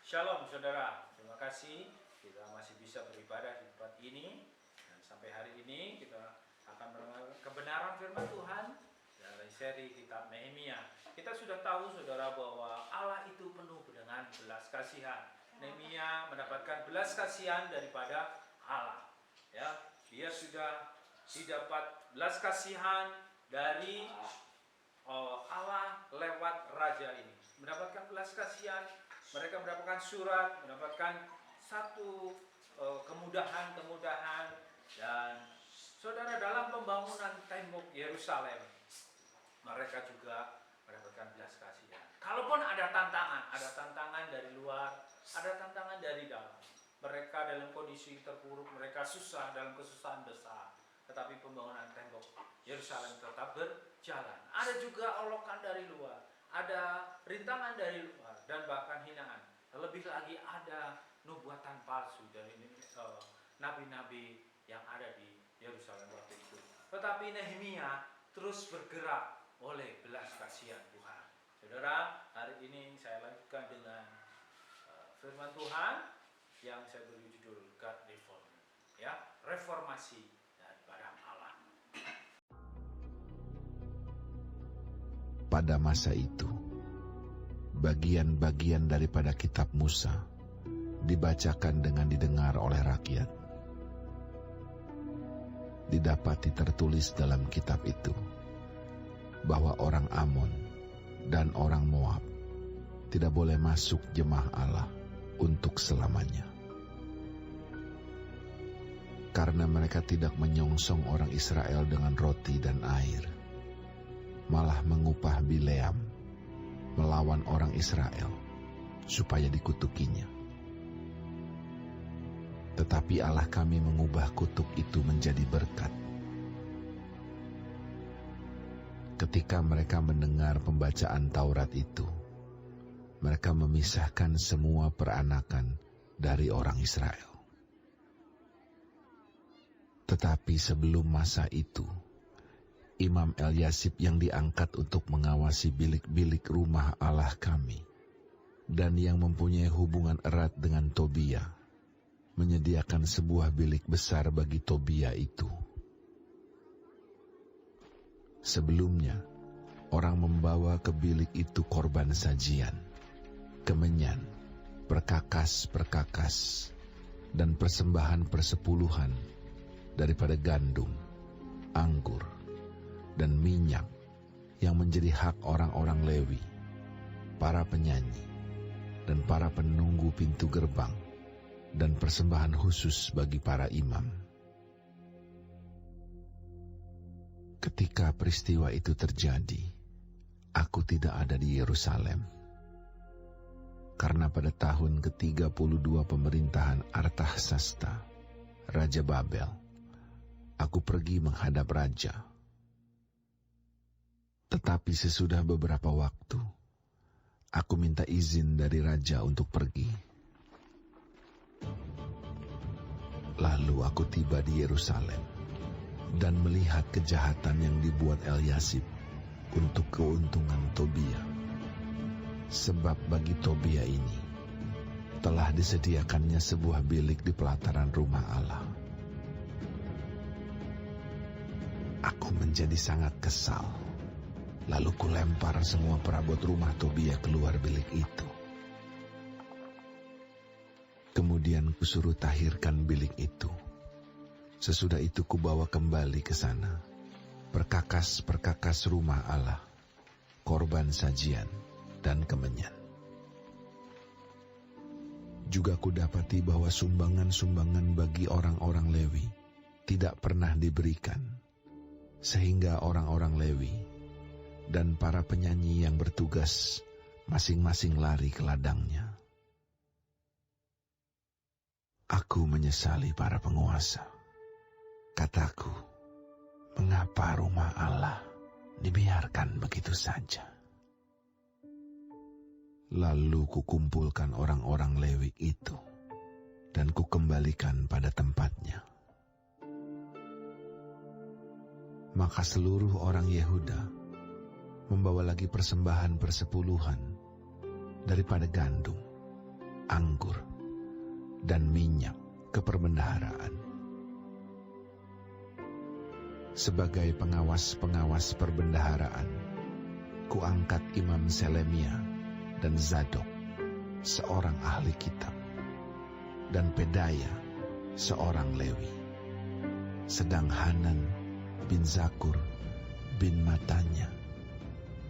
Shalom saudara, terima kasih kita masih bisa beribadah di tempat ini. Dan sampai hari ini kita akan mendengar kebenaran firman Tuhan dari seri kitab Nehemia. Kita sudah tahu saudara bahwa Allah itu penuh dengan belas kasihan. Nehemia mendapatkan belas kasihan daripada Allah. Ya, dia sudah didapat belas kasihan dari Allah lewat raja ini. Mendapatkan belas kasihan, mereka mendapatkan surat, mendapatkan satu kemudahan-kemudahan. Dan saudara, dalam pembangunan tembok Yerusalem, mereka juga mendapatkan belas kasihan. Kalaupun ada tantangan dari luar, ada tantangan dari dalam. Mereka dalam kondisi terpuruk, mereka susah dalam kesusahan besar. Tetapi pembangunan tembok Yerusalem tetap berjalan. Ada juga olokan dari luar, ada rintangan dari luar, dan bahkan hinaan. Lebih lagi ada nubuatan palsu dari nabi-nabi yang ada di Yerusalem waktu itu. Tetapi Nehemia terus bergerak oleh belas kasihan Tuhan. Saudara, hari ini saya lanjutkan dengan firman Tuhan yang saya beri judul God Reform, ya, reformasi daripada Allah. Pada masa itu, bagian-bagian daripada kitab Musa dibacakan dengan didengar oleh rakyat. Didapati tertulis dalam kitab itu bahwa orang Amon dan orang Moab tidak boleh masuk jemaah Allah untuk selamanya, karena mereka tidak menyongsong orang Israel dengan roti dan air, malah mengupah Bileam melawan orang Israel supaya dikutukinya. Tetapi Allah kami mengubah kutuk itu menjadi berkat. Ketika mereka mendengar pembacaan Taurat itu, mereka memisahkan semua peranakan dari orang Israel. Tetapi sebelum masa itu, Imam Eliasib yang diangkat untuk mengawasi bilik-bilik rumah Allah kami dan yang mempunyai hubungan erat dengan Tobia, menyediakan sebuah bilik besar bagi Tobia itu. Sebelumnya, orang membawa ke bilik itu korban sajian, kemenyan, perkakas-perkakas, dan persembahan persepuluhan daripada gandum, anggur, dan minyak yang menjadi hak orang-orang Lewi, para penyanyi, dan para penunggu pintu gerbang, dan persembahan khusus bagi para imam. Ketika peristiwa itu terjadi, aku tidak ada di Yerusalem, karena pada tahun ke-32 pemerintahan Artahsasta, Raja Babel, aku pergi menghadap raja. Tetapi sesudah beberapa waktu, aku minta izin dari raja untuk pergi. Lalu aku tiba di Yerusalem dan melihat kejahatan yang dibuat Eliasib untuk keuntungan Tobia. Sebab bagi Tobia ini telah disediakannya sebuah bilik di pelataran rumah Allah. Aku menjadi sangat kesal. Lalu kulempar semua perabot rumah Tobia keluar bilik itu. Kemudian kusuruh tahirkan bilik itu. Sesudah itu kubawa kembali ke sana perkakas-perkakas rumah Allah, korban sajian, dan kemenyan. Juga kudapati bahwa sumbangan-sumbangan bagi orang-orang Lewi tidak pernah diberikan, sehingga orang-orang Lewi dan para penyanyi yang bertugas masing-masing lari ke ladangnya. Aku menyesali para penguasa. Kataku, mengapa rumah Allah dibiarkan begitu saja? Lalu kukumpulkan orang-orang Lewi itu dan kukembalikan pada tempatnya. Maka seluruh orang Yehuda membawa lagi persembahan persepuluhan daripada gandum, anggur, dan minyak keperbendaharaan. Sebagai pengawas-pengawas perbendaharaan, kuangkat Imam Selemia dan Zadok, seorang ahli kitab, dan Pedaya, seorang Lewi. Sedang Hanan bin Zakur bin Matanya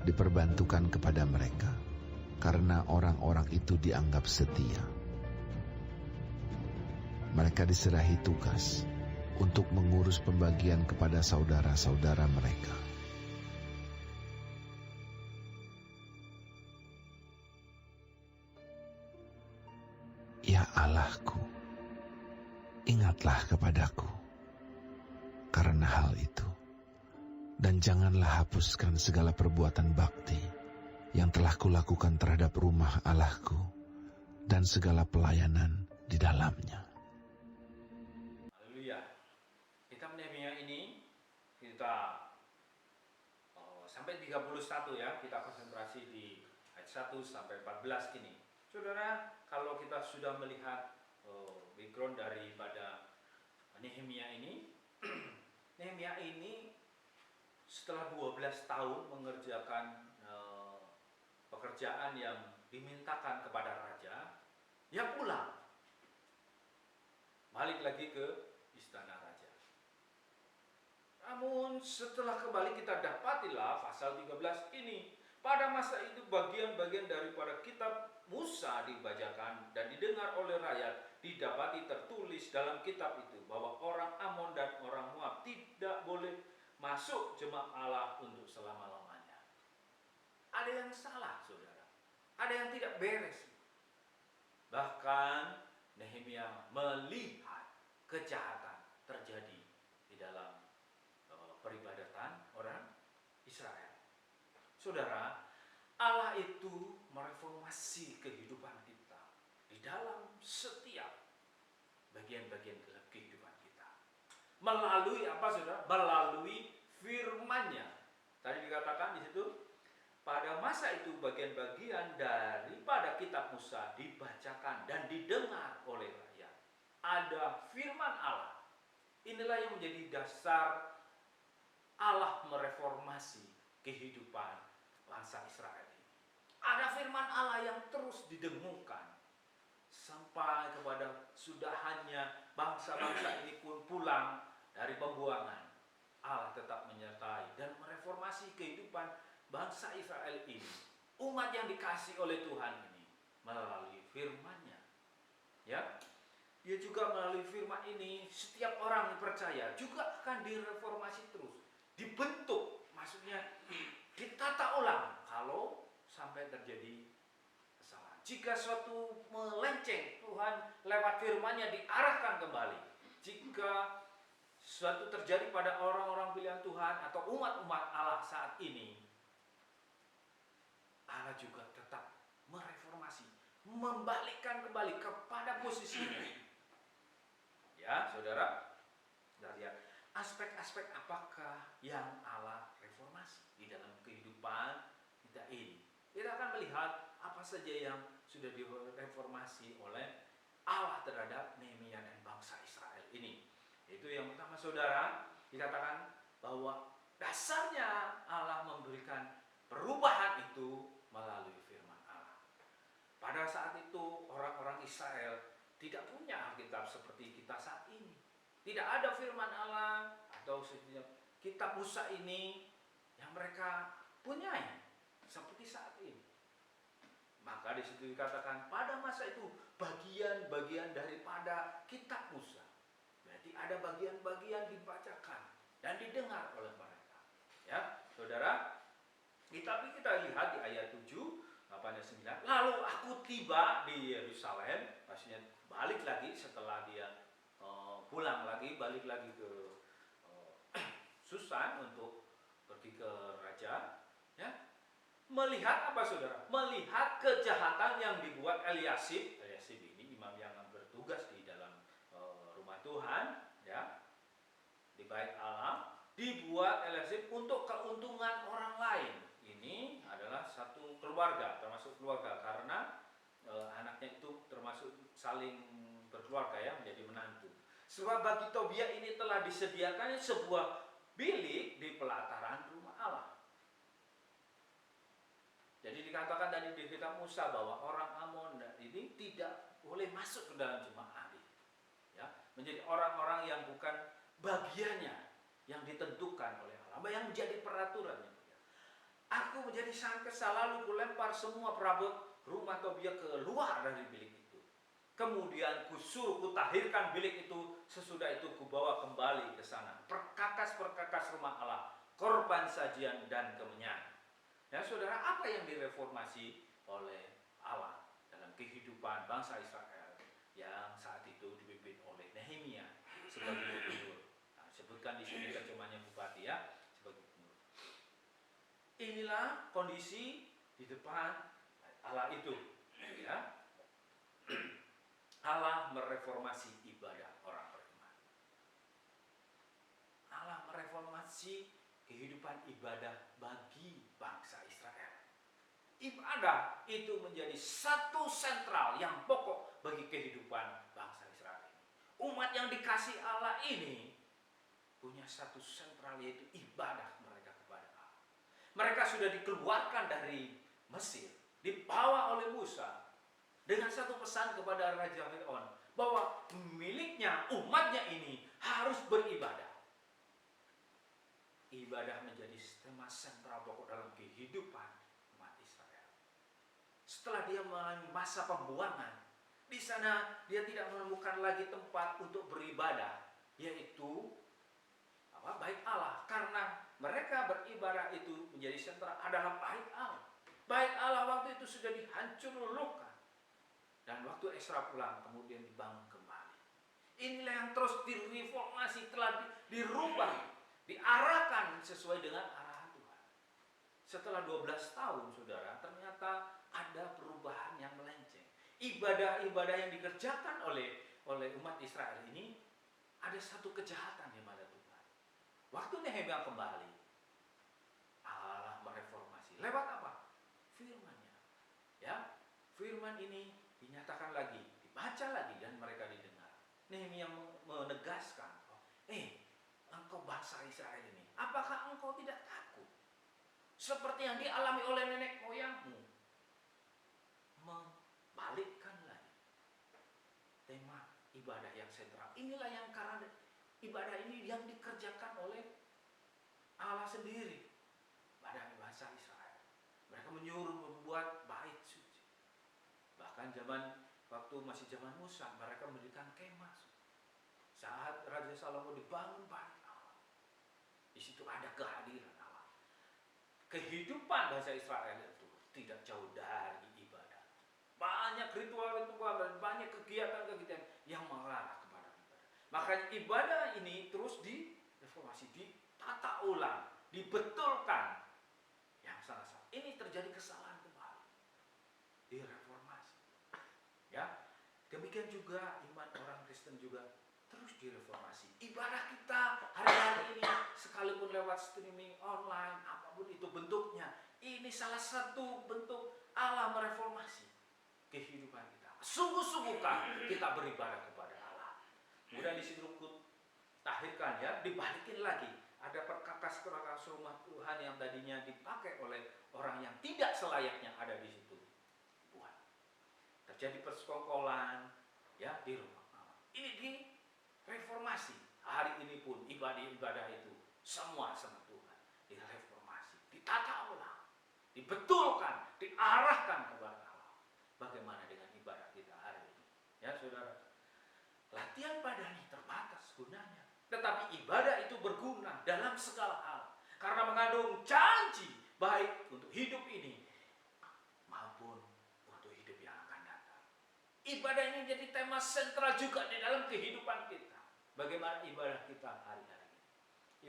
diperbantukan kepada mereka, karena orang-orang itu dianggap setia. Mereka diserahi tugas untuk mengurus pembagian kepada saudara-saudara mereka. Ya Allahku, ingatlah kepadaku karena hal itu, dan janganlah hapuskan segala perbuatan bakti yang telah kulakukan terhadap rumah Allahku dan segala pelayanan di dalamnya. Haleluya. Kitab Nehemia ini kita sampai 31 ya, kita konsentrasi di ayat 1 sampai 14 ini. Saudara, kalau kita sudah melihat background daripada Nehemia ini, Nehemia ini setelah 12 tahun mengerjakan pekerjaan yang dimintakan kepada raja, dia pulang. Balik lagi ke istana raja. Namun setelah kembali kita dapatilah pasal 13 ini. Pada masa itu bagian-bagian daripada kitab Musa dibacakan dan didengar oleh rakyat, didapati tertulis dalam kitab itu bahwa orang Amon dan orang Moab tidak boleh masuk jemaat Allah untuk selama-lamanya. Ada yang salah, saudara. Ada yang tidak beres. Bahkan Nehemia melihat kejahatan terjadi di dalam peribadatan orang Israel. Saudara, Allah itu mereformasi kehidupan kita di dalam setiap bagian-bagian kehidupan kita. Melalui apa, saudara? Melalui firman-Nya. Tadi dikatakan di situ, pada masa itu bagian-bagian daripada kitab Musa dibacakan dan didengar oleh rakyat. Ada firman Allah. Inilah yang menjadi dasar Allah mereformasi kehidupan bangsa Israel ini. Ada firman Allah yang terus didengungkan sampai kepada sudahannya bangsa-bangsa ini pun pulang dari pembuangan. Allah tetap menyertai dan mereformasi kehidupan bangsa Israel ini, umat yang dikasih oleh Tuhan ini, melalui firman-Nya. Ya, dia juga melalui firman ini setiap orang yang percaya juga akan direformasi terus, dibentuk, maksudnya ditata ulang kalau sampai terjadi kesalahan. Jika suatu melenceng, Tuhan lewat firman-Nya diarahkan kembali. Jika suatu terjadi pada orang-orang pilihan Tuhan atau umat-umat Allah saat ini, Allah juga tetap mereformasi, membalikkan kembali kepada posisinya. Ya, saudara, kita lihat aspek-aspek apakah yang Allah reformasi di dalam kehidupan kita ini. Kita akan melihat apa saja yang sudah direformasi oleh Allah terhadap Nehemia dan bangsa Israel ini. Itu yang pertama, saudara, dikatakan bahwa dasarnya Allah memberikan perubahan itu melalui firman Allah. Pada saat itu orang-orang Israel tidak punya Alkitab seperti kita saat ini. Tidak ada firman Allah atau kitab Musa ini yang mereka punyai seperti saat ini. Maka di situ dikatakan pada masa itu bagian-bagian daripada kitab Musa. Berarti ada bagian-bagian dibacakan dan didengar oleh mereka. Ya, saudara, tapi kita lihat di ayat 7, 8 dan 9. Lalu aku tiba di Yerusalem, maksudnya balik lagi setelah dia pulang lagi, balik lagi ke Susan untuk pergi ke raja, ya. Melihat apa, saudara? Melihat kejahatan yang dibuat Eliasib. Eliasib ini imam yang bertugas di dalam rumah Tuhan, ya, di bait Allah. Dibuat Eliasib untuk keuntungan orang lain. Ini adalah satu keluarga, termasuk keluarga, karena anaknya itu termasuk saling berkeluarga ya, menjadi menantu. Sebab bagi Tobia ini telah disediakan sebuah bilik di pelataran rumah Allah. Jadi dikatakan tadi di kitab Musa bahwa orang Amon ini tidak boleh masuk ke dalam jemaah ini, ya, menjadi orang-orang yang bukan bagiannya yang ditentukan oleh Allah, yang menjadi peraturannya. Aku menjadi sangat kesal, lalu kulempar semua perabot rumah Tobia keluar dari bilik itu. Kemudian kusuruh kutahirkan bilik itu, sesudah itu kubawa kembali ke sana perkakas-perkakas rumah Allah, korban sajian dan kemenyan. Ya saudara, apa yang direformasi oleh Allah dalam kehidupan bangsa Israel yang saat itu dipimpin oleh Nehemia sebagai gubernur. Nah, sebutkan di sini terjemahnya bupati ya, sebagai gubernur. Inilah kondisi di depan Allah itu, ya. Allah mereformasi ibadah orang beriman. Allah mereformasi kehidupan ibadah bagi bangsa Israel. Ibadah itu menjadi satu sentral yang pokok bagi kehidupan bangsa Israel. Umat yang dikasih Allah ini punya satu sentral, yaitu ibadah mereka kepada Allah. Mereka sudah dikeluarkan dari Mesir, dibawa oleh Musa dengan satu pesan kepada Raja Firaun bahwa miliknya, umatnya ini harus beribadah. Ibadah menjadi tema sentral pokok dalam kehidupan umat Israel. Setelah dia mengalami masa pembuangan, di sana dia tidak menemukan lagi tempat untuk beribadah, yaitu bait Allah, karena mereka beribadah itu menjadi sentral adalah bait Allah. Bait Allah waktu itu sudah dihancur luluhkan, dan waktu Esra pulang kemudian dibangun kembali. Inilah yang terus direformasi, telah dirubah, diarahkan sesuai dengan arahan Tuhan. Setelah 12 tahun saudara, ternyata ada perubahan yang melenceng. Ibadah-ibadah yang dikerjakan oleh umat Israel ini ada satu kejahatan di mata Tuhan. Waktu Nehemia kembali, Allah mereformasi. Lewat apa? Firman-Nya. Ya, firman ini dinyatakan lagi, dibaca lagi, dan mereka didengar. Nehemia menegaskan, engkau bangsa Israel ini, apakah engkau tidak takut seperti yang dialami oleh nenek moyangmu? Membalikkan lagi tema ibadah yang sentral. Inilah yang karena ibadah ini yang dikerjakan oleh Allah sendiri pada bangsa Israel. Mereka menyuruh membuat bait suci. Bahkan waktu masih zaman Musa, mereka mendirikan kemah. Saat Raja Salomo dibangun bait Allah, di situ ada kehadiran Allah. Kehidupan bangsa Israel itu tidak jauh dari ibadah. Banyak ritual-ritual dan banyak kegiatan-kegiatan yang mengarah kepada ibadah. Makanya ibadah ini terus direformasi, ditata ulang, dibetulkan. Yang salah-salah ini terjadi kesalahan kembali, direformasi. Ya, demikian juga iman orang Kristen juga terus direformasi. Ibadah kita hari-hari ini, sekalipun lewat streaming online, apapun itu bentuknya, ini salah satu bentuk Allah mereformasi kehidupan kita. Sungguh-sungguhkah kita beribadah kepada Allah. Kemudian di situ tahirkan ya, dibalikin lagi. Ada perkakas-perkakas rumah Tuhan yang tadinya dipakai oleh orang yang tidak selayaknya ada di situ. Tuhan. Terjadi persekongkolan ya di rumah Allah. Ini reformasi. Hari ini pun ibadah itu semua sama Tuhan direformasi, ditata ulang, dibetulkan, diarahkan kepada Allah. Bagaimana dengan ibadah kita hari ini? Ya saudara, latihan badani terbatas gunanya, tetapi ibadah itu berguna dalam segala hal karena mengandung janji baik untuk hidup ini maupun untuk hidup yang akan datang. Ibadah ini jadi tema sentral juga di dalam kehidupan kita. Bagaimana ibadah kita hari-hari ini?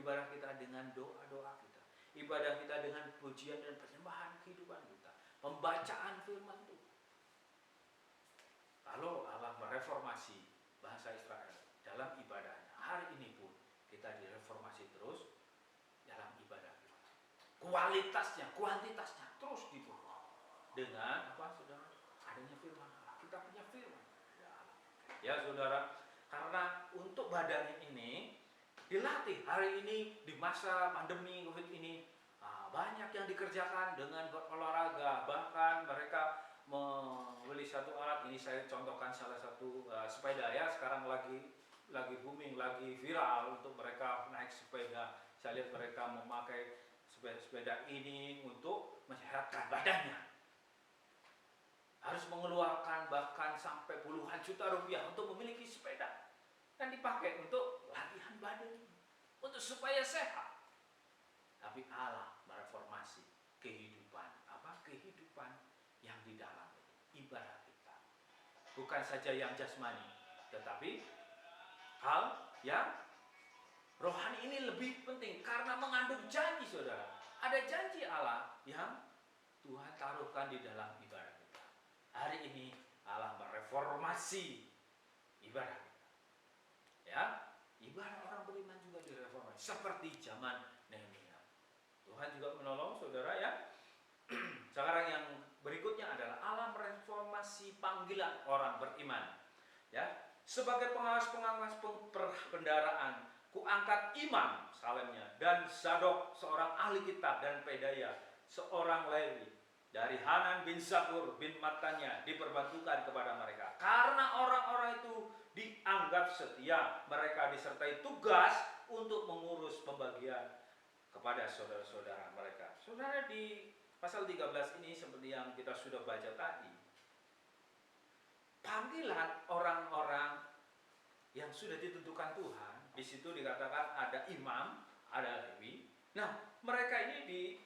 Ibadah kita dengan doa-doa kita. Ibadah kita dengan pujian dan penyembahan kehidupan kita. Pembacaan firman Tuhan. Lalu Allah mereformasi bangsa Israel dalam ibadahnya. Hari ini pun kita direformasi terus dalam ibadah kita. Kualitasnya, kuantitasnya terus diperluas. Dengan apa saudara? Adanya firman ya saudara. Karena untuk badannya ini dilatih. Hari ini di masa pandemi COVID ini banyak yang dikerjakan dengan berolahraga. Bahkan mereka membeli satu alat. Ini saya contohkan salah satu sepeda ya. Sekarang lagi booming, lagi viral untuk mereka naik sepeda. Saya lihat mereka memakai sepeda ini untuk menyehatkan badannya. Harus mengeluarkan bahkan sampai puluhan juta rupiah untuk memiliki sepeda. Dan dipakai untuk latihan badan, untuk supaya sehat. Tapi Allah mereformasi kehidupan, kehidupan yang di dalam ibadah kita. Bukan saja yang jasmani, tetapi hal yang rohani ini lebih penting karena mengandung janji, saudara. Ada janji Allah yang Tuhan taruhkan di dalam ibadah kita. Hari ini Allah mereformasi ibadah kita. Ya, ibadah orang beriman juga direformasi seperti zaman Nehemia. Tuhan juga menolong saudara ya. Sekarang yang berikutnya adalah Allah mereformasi panggilan orang beriman. Ya, sebagai pengawas-pengawas perbendaharaan, kuangkat Imam Salemnya dan Zadok seorang ahli kitab dan Pedaya seorang Lewi dari Hanan bin Zakur bin Matanya diperbantukan kepada mereka. Karena orang-orang itu dianggap setia, mereka disertai tugas untuk mengurus pembagian kepada saudara-saudara mereka. Saudara, di pasal 13 ini seperti yang kita sudah baca tadi, panggilan orang-orang yang sudah ditentukan Tuhan. Di situ dikatakan ada imam, ada Lewi. Nah, mereka ini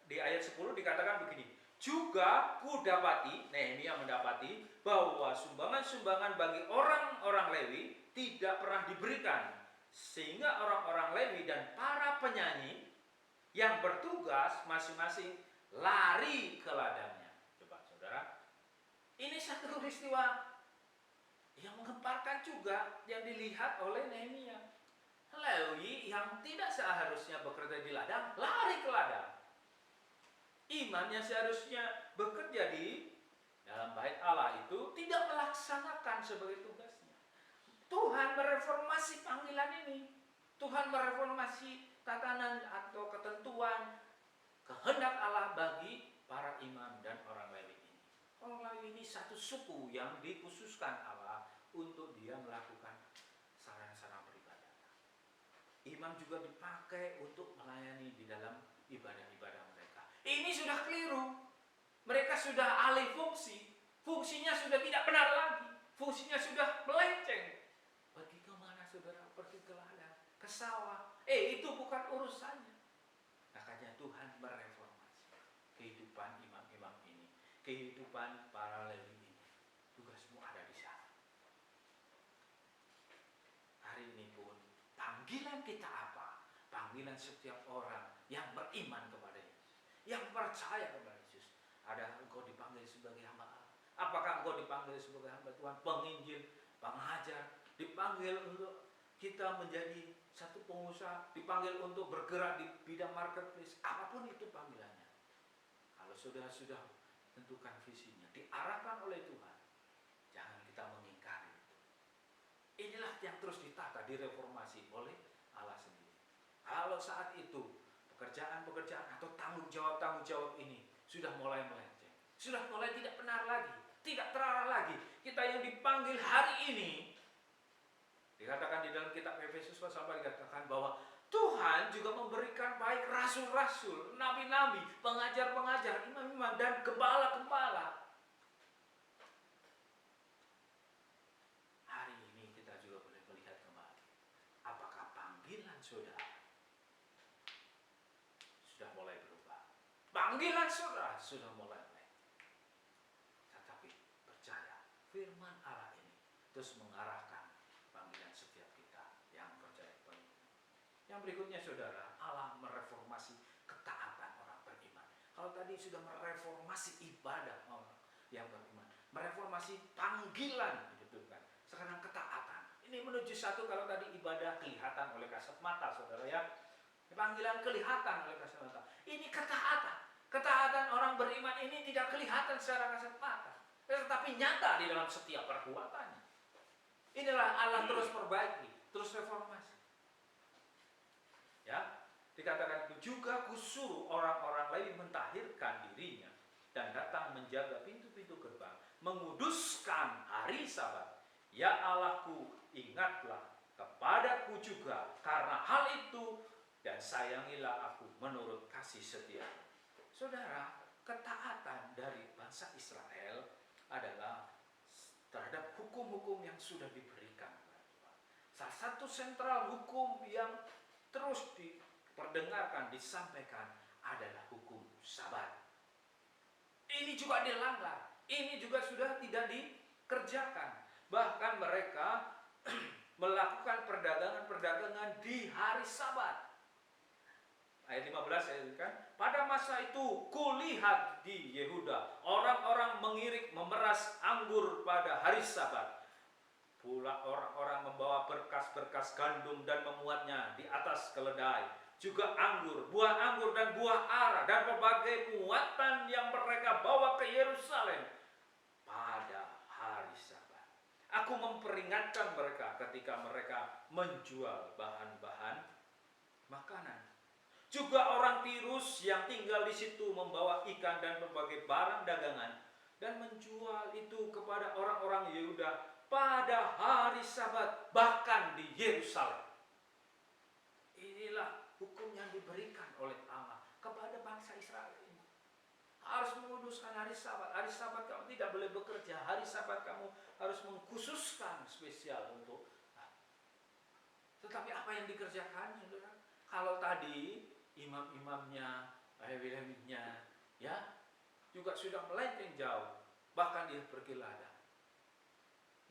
di ayat 10 dikatakan begini, juga kudapati, Nehemia mendapati bahwa sumbangan-sumbangan bagi orang-orang Lewi tidak pernah diberikan, sehingga orang-orang Lewi dan para penyanyi yang bertugas masing-masing lari ke ladangnya. Coba saudara, ini satu peristiwa yang menggemparkan juga yang dilihat oleh Nehemia. Lewi yang tidak seharusnya bekerja di ladang lari ke ladang. Imam yang seharusnya bekerja di dalam bait Allah itu tidak melaksanakan sebagai tugasnya. Tuhan mereformasi panggilan ini. Tuhan mereformasi tatanan atau ketentuan kehendak Allah bagi para imam dan orang Lewi ini. Orang Lewi ini satu suku yang dikhususkan Allah untuk dia melakukan sarana-sarana beribadah. Imam juga dipakai untuk melayani di dalam ibadah-ibadah mereka. Ini sudah keliru. Mereka sudah alih fungsi. Fungsinya sudah tidak benar lagi. Fungsinya sudah melenceng. Pergi kemana saudara? Pergi ke ladang, ke sawah. Itu bukan urusannya. Makanya Tuhan mereformasi kehidupan imam-imam ini. Kehidupan para Lewi ini. Tugasmu ada di sana. Hari ini pun panggilan kita apa? Panggilan setiap orang yang beriman kepada Yesus, yang percaya kepada Yesus. Ada engkau dipanggil sebagai hamba Allah. Apakah engkau dipanggil sebagai hamba Tuhan, penginjil, pengajar, dipanggil untuk kita menjadi satu pengusaha, dipanggil untuk bergerak di bidang marketplace, apapun itu panggilannya. Kalau sudah tentukan visinya, diarahkan oleh Tuhan, jangan kita mengingkari itu. Inilah yang terus ditata, direformasi oleh Allah sendiri. Kalau saat itu pekerjaan-pekerjaan atau tanggung jawab ini sudah mulai melenceng, sudah mulai tidak benar lagi, tidak terarah lagi. Kita yang dipanggil hari ini, dikatakan di dalam kitab Efesus pasal 4 dikatakan bahwa Tuhan juga memberikan baik rasul-rasul, nabi-nabi, pengajar-pengajar, imam-imam, dan gembala-gembala. Hari ini kita juga boleh melihat kembali, apakah panggilan saudara sudah mulai berubah. Panggilan saudara sudah mulai baik. Tetapi percaya, firman Allah ini terus mengarahkan panggilan setiap kita yang percaya kepada Dia. Yang berikutnya saudara, Allah mereformasi ketaatan orang beriman. Kalau tadi sudah mereformasi ibadah orang yang beriman, mereformasi panggilan gitu kan. Sekarang ketaatan. Ini menuju satu, kalau tadi ibadah kelihatan oleh kasat mata saudara ya. Panggilan kelihatan oleh kasat mata. Ini ketaatan. Ketaatan orang beriman ini tidak kelihatan secara kasat mata, tetapi nyata di dalam setiap perbuatannya. Inilah Allah terus perbaiki, terus reformasi. Ya, dikatakan juga kusuruh orang-orang lain mentahirkan dirinya dan datang menjaga pintu-pintu gerbang, menguduskan hari Sabat. Ya Allahku, ingatlah kepadaku juga karena hal itu, dan sayangilah aku menurut kasih setia. Saudara, ketaatan dari bangsa Israel adalah terhadap hukum-hukum yang sudah diberikan. Salah satu sentral hukum yang terus diperdengarkan, disampaikan adalah hukum Sabat. Ini juga dilanggar, ini juga sudah tidak dikerjakan. Bahkan mereka melakukan perdagangan-perdagangan di hari Sabat. Ayat 15 saya kan, pada masa itu kulihat di Yehuda orang-orang mengirik memeras anggur pada hari Sabat. Pula orang-orang membawa berkas-berkas gandum dan memuatnya di atas keledai, juga anggur, buah anggur dan buah ara dan berbagai muatan yang mereka bawa ke Yerusalem pada hari Sabat. Aku memperingatkan mereka ketika mereka menjual bahan-bahan makanan. Juga orang Tirus yang tinggal di situ membawa ikan dan berbagai barang dagangan dan menjual itu kepada orang-orang Yehuda pada hari Sabat, bahkan di Yerusalem. Inilah hukum yang diberikan oleh Allah kepada bangsa Israel ini. Harus menguduskan hari Sabat. Hari Sabat kamu tidak boleh bekerja. Hari Sabat kamu harus mengkhususkan spesial untuk. Tetapi apa yang dikerjakan, saudara? Kalau tadi imam-imamnya, lewi-lewinya, ya juga sudah melenceng jauh, bahkan dia pergi ladang.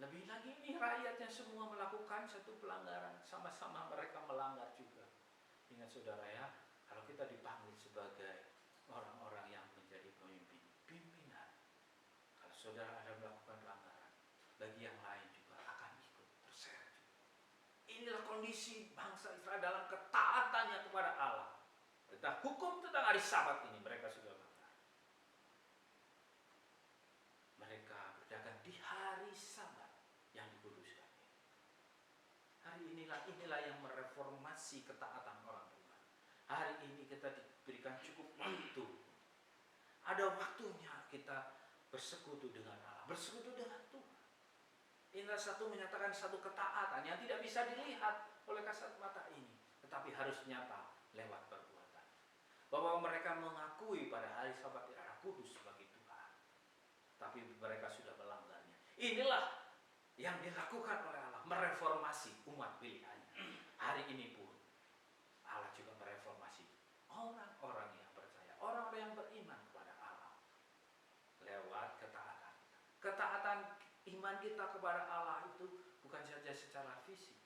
Lebih lagi ini rakyatnya semua melakukan satu pelanggaran, sama-sama mereka melanggar juga. Ingat saudara ya, kalau kita dipanggil sebagai orang-orang yang menjadi pemimpin, pimpinan, kalau saudara ada melakukan pelanggaran, bagi yang lain juga akan ikut terseret. Inilah kondisi bangsa Israel dalam ketaatannya kepada Allah. Tentang hukum tentang hari Sabat ini mereka sudah melanggar. Mereka berdagang di hari Sabat yang dikuduskan. Hari inilah yang mereformasi ketaatan orang beriman. Hari ini kita diberikan cukup waktu. Ada waktunya kita bersekutu dengan Allah, bersekutu dengan Tuhan. Inilah satu menyatakan satu ketaatan yang tidak bisa dilihat oleh kasat mata ini, tetapi harus nyata lewat perbuatan. Bahwa mereka mengakui pada hari Sabat adalah kudus bagi Tuhan, tapi mereka sudah melanggarnya. Inilah yang dilakukan oleh Allah, mereformasi umat pilihannya. Hari ini pun Allah juga mereformasi orang-orang yang percaya, orang-orang yang beriman kepada Allah lewat ketaatan. Ketaatan iman kita kepada Allah itu bukan saja secara fisik,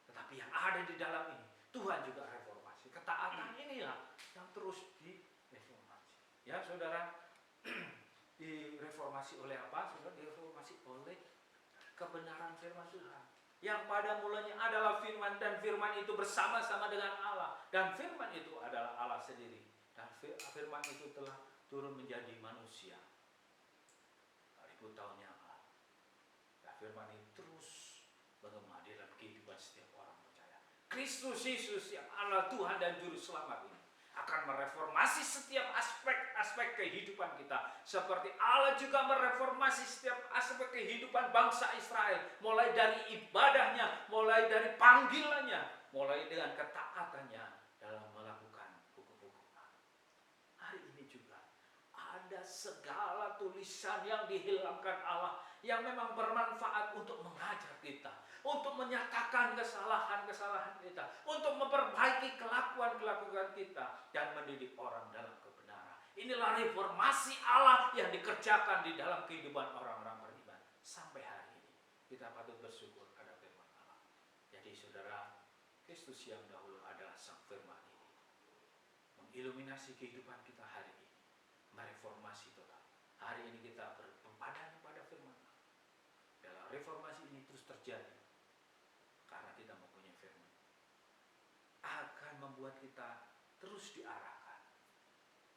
tetapi yang ada di dalam ini Tuhan juga reformasi. Ketaatan inilah yang terus direformasi. Ya saudara, direformasi oleh apa? Saudara, direformasi oleh kebenaran firman Tuhan. Yang pada mulanya adalah firman, dan firman itu bersama-sama dengan Allah, dan firman itu adalah Allah sendiri, dan firman itu telah turun menjadi manusia. Ribu tahun yang lalu. Dan firman ini terus bergema di dalam kehidupan setiap orang percaya. Kristus Yesus yang Allah Tuhan dan Juru Selamat ini akan mereformasi setiap aspek kehidupan kita, seperti Allah juga mereformasi setiap aspek kehidupan bangsa Israel, mulai dari ibadahnya, mulai dari panggilannya, mulai dengan ketaatannya dalam melakukan hukum-hukum Allah. Hari ini juga ada segala tulisan yang dihilangkan Allah yang memang bermanfaat untuk mengajar kita, untuk menyatakan kesalahan-kesalahan kita, untuk memperbaiki kelakuan-kelakuan kita, dan mendidik orang dalam kebenaran. Inilah reformasi Allah yang dikerjakan di dalam kehidupan orang-orang beriman. Sampai hari ini kita patut bersyukur pada firman Allah. Jadi saudara, Kristus yang dahulu adalah sang firman ini, mengiluminasi kehidupan kita hari ini, mereformasi total. Hari ini kita berpempadan pada firman Allah. Dalam reformasi ini terus terjadi karena kita mempunyai firman, akan membuat kita terus diarahkan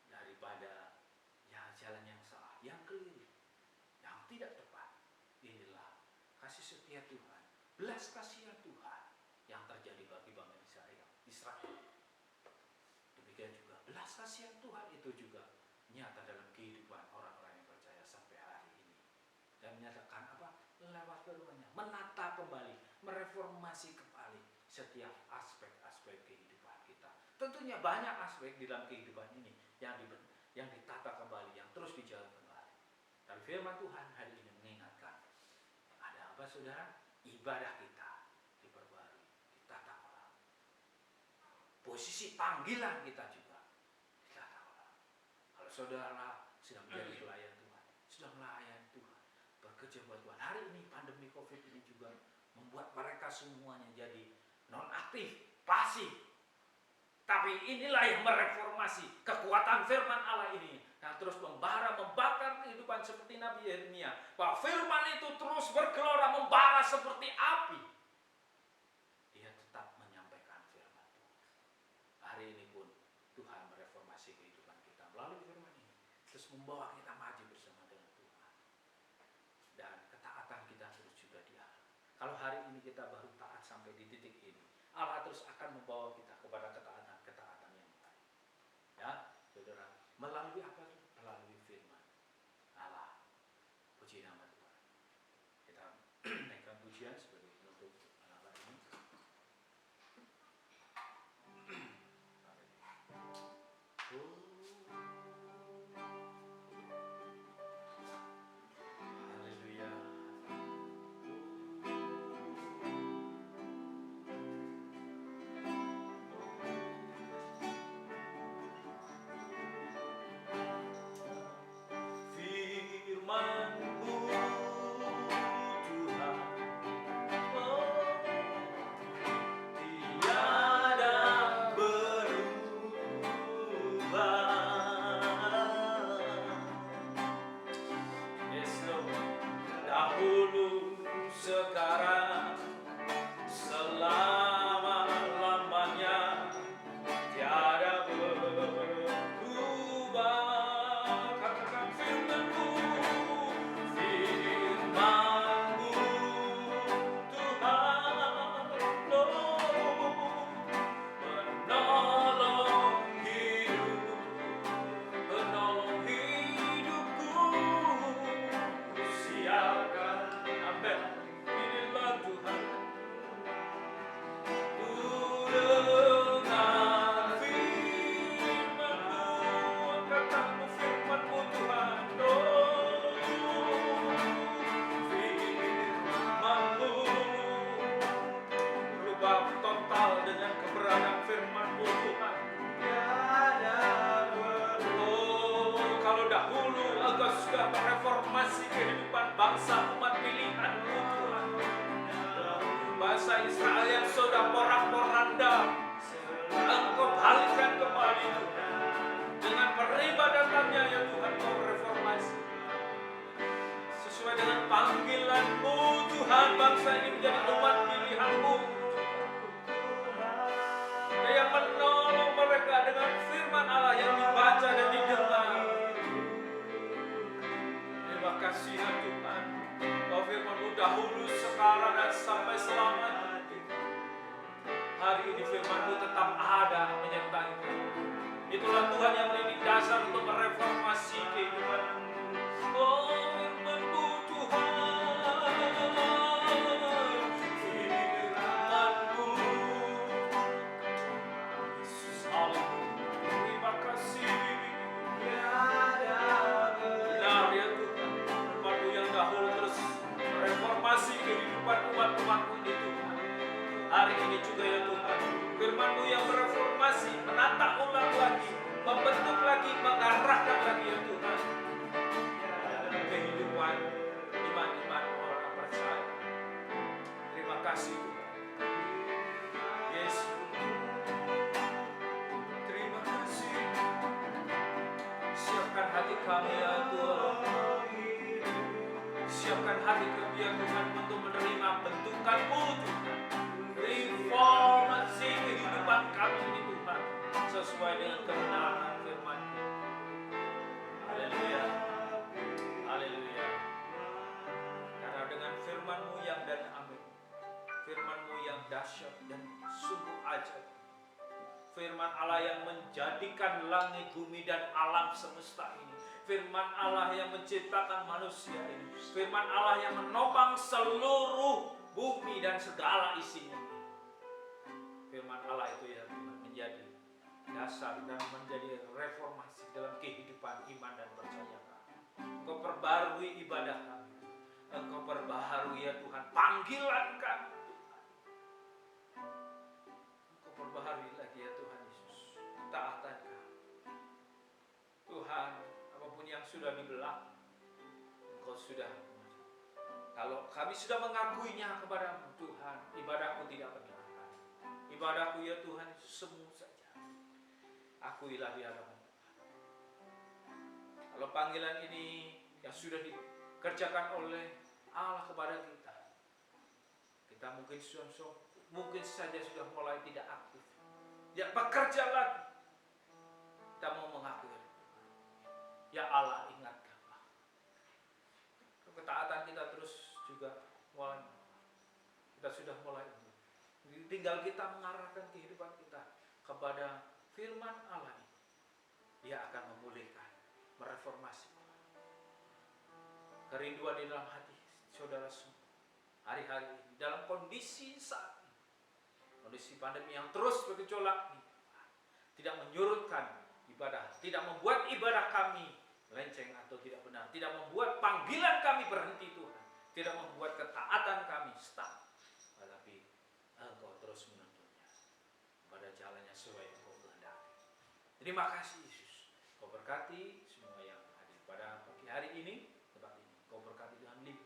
daripada jalan yang salah, yang keliru, yang tidak tepat. Inilah kasih kasih setia Tuhan, belas kasihan Tuhan yang terjadi bagi bangsa Israel. Demikian juga belas kasihan Tuhan itu juga nyata dalam kehidupan orang-orang yang percaya sampai hari ini. Dan menyatakan apa? Lewat firman-Nya, menata kembali, mereformasi kembali setiap aspek-aspek kehidupan kita. Tentunya banyak aspek di dalam kehidupan ini yang ditata kembali, yang terus dijaga kembali. Tapi firman Tuhan hari ini mengingatkan, ada apa saudara? Ibadah kita diperbarui, ditata ulang. Posisi panggilan kita juga ditata ulang. Kalau saudara sedang menjadi pelayan Tuhan, sedang melayani Tuhan, bekerja buat Tuhan. Hari ini pandemi COVID ini juga membuat mereka semuanya jadi non-aktif, pasif. Tapi inilah yang mereformasi kekuatan firman Allah ini, yang terus membakar kehidupan seperti Nabi Yeremia, bahwa firman itu terus bergelora, membara seperti api. Dia tetap menyampaikan firman Tuhan. Hari ini pun Tuhan mereformasi kehidupan kita melalui firman ini, terus membawa kita maju bersama dengan Tuhan. Dan ketaatan kita terus juga dia. Kalau hari ini kita baru taat sampai di titik ini, Allah terus akan membawa kita kepada ketaatan yang baik. Ya, saudara, melalui apa? Melalui firman Allah. Puji nama Tuhan. Kita naikkan pujian sebagai penutup anak ini. Haleluya. Firman-Mu Tuhan, oh, tiada berubah. Yes, Lord. Dahulu, sekarang, selama-lamanya, tiada berubah. Katakan firman-Mu, firman-Mu Tuhan, oh, menolong hidupku, siapkan, amin, inilah Tuhan. Dengan firman-Mu, katamu firman-Mu Tuhan, oh, firman-Mu, berubah total dengan keberadaan firman-Mu Tuhan. Oh, kalau dahulu Engkau sudah mereformasi kehidupan bangsa umat pilihan-Mu Tuhan, bangsa Israel yang sudah porak-poranda, Engkau balikkan kembali Tuhan. Dengan peribadatannya ya Tuhan, Kau reformasi sesuai dengan panggilan-Mu Tuhan. Bangsa ini menjadi umat pilihan-Mu yang menolong mereka dengan firman Allah yang dibaca dan didengar. Terima kasih ya Tuhan, bahwa firman-Mu dahulu, sekarang, dan sampai selamanya. Hari ini firman-Mu tetap ada menyertai kami. Itulah Tuhan yang menjadi dasar untuk mereformasi kehidupan. Oh, firman-Mu Tuhan, firman-Mu Yesus, haleluya. Terima kasih. Benar ya Tuhan, firman-Mu yang dahulu terus mereformasi kehidupan umat-umat-Mu ini Tuhan. Hari ini juga ya Tuhan, firman-Mu yang mereformasi, menata ulang lagi, membentuk lagi, mengarahkan lagi ya Tuhan kehidupan iman-iman orang percaya. Terima kasih Tuhan Yesus. Terima kasih. Siapkan hati kami ya Tuhan, siapkan hati kami ya Tuhan untuk menerima bentukan-Mu Tuhan. Reformasi kehidupan kami ini Tuhan, sesuai dengan kebenaran firman-Mu. Haleluya, haleluya. Karena dengan firman-Mu yang dari dahsyat dan sungguh ajaib. Firman Allah yang menjadikan langit, bumi, dan alam semesta ini. Firman Allah yang menciptakan manusia ini. Firman Allah yang menopang seluruh bumi dan segala isinya. Firman Allah itu ya Tuhan menjadi dasar dan menjadi reformasi dalam kehidupan iman dan percaya kami. Engkau perbarui ibadah kami. Engkau perbaharui ya Tuhan panggilan kami. Engkau perbaharui lagi ya Tuhan Yesus taatan kami. Tuhan, apapun yang sudah dibelah, Engkau sudah. Kalau kami sudah mengakuinya kepada Tuhan, ibadahku tidak benar. Ibadahku ya Tuhan semu saja. Akuilah di hadapan Tuhan. Kalau panggilan ini yang sudah dikerjakan oleh Allah kepada kita mungkin saja sudah mulai tidak aktif, tidak bekerja lagi. Kita mau mengakui, ya Allah ingatkanlah. Ketaatan kita terus juga mulai, kita sudah mulai. Tinggal kita mengarahkan kehidupan kita kepada firman Allah ini. Dia akan memulihkan, mereformasi. Kerinduan di dalam hati saudara semua hari-hari ini dalam kondisi saat ini, kondisi pandemi yang terus bergejolak ini, tidak menyurutkan ibadah, tidak membuat ibadah kami melenceng atau tidak benar, tidak membuat panggilan kami berhenti Tuhan, tidak membuat ketaatan kami stuck, tetapi Engkau terus menuntunnya pada jalannya sesuai yang Engkau kehendaki. Terima kasih Yesus. Kau berkati semua yang hadir pada pagi hari ini, tempat ini. Kau berkati Tuhan Lim.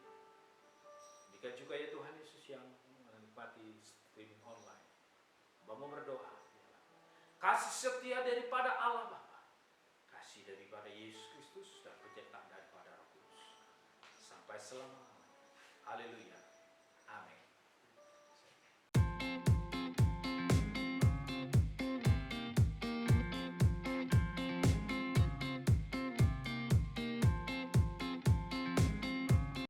Demikian juga ya Tuhan Yesus yang menikmati streaming online. Hamba-Mu berdoa. Kasih setia daripada Allah Bapa, kasih daripada Yesus Kristus, dan penyertaan daripada Roh Kudus sampai selama-lamanya. Haleluya.